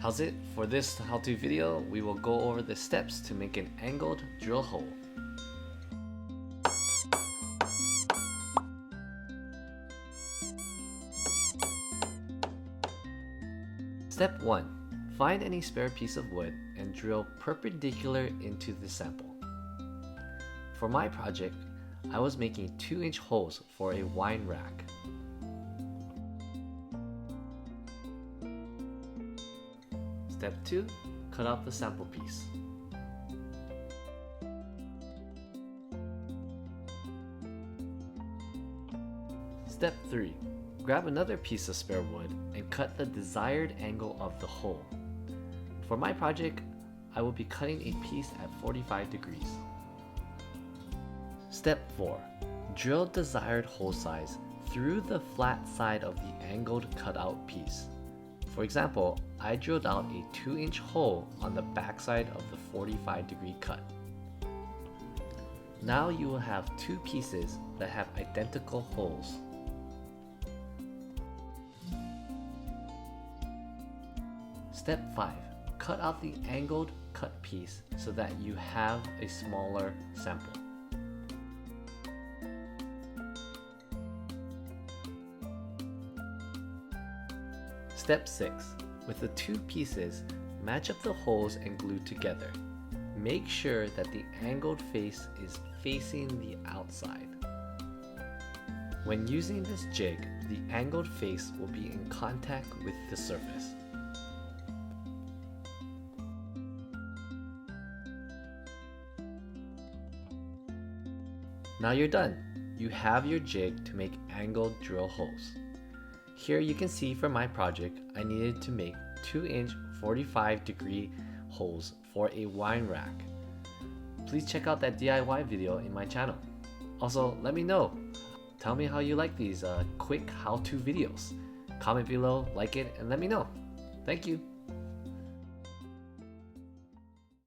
How's it? For this how-to video, we will go over the steps to make an angled drill hole. Step 1. Find any spare piece of wood and drill perpendicular into the sample. For my project, I was making 2-inch holes for a wine rack. Step 2. Cut out the sample piece. Step 3. Grab another piece of spare wood and cut the desired angle of the hole. For my project, I will be cutting a piece at 45 degrees. Step 4. Drill desired hole size through the flat side of the angled cutout piece. For example, I drilled out a 2-inch hole on the backside of the 45-degree cut. Now you will have two pieces that have identical holes. Step 5. Cut out the angled cut piece so that you have a smaller sample. Step 6. With the two pieces, match up the holes and glue together. Make sure that the angled face is facing the outside. When using this jig, the angled face will be in contact with the surface. Now you're done. You have your jig to make angled drill holes. Here you can see for my project, I needed to make 2-inch 45-degree holes for a wine rack. Please check out that DIY video in my channel. Also, let me know. Tell me how you like these quick how-to videos. Comment below, like it, and let me know. Thank you.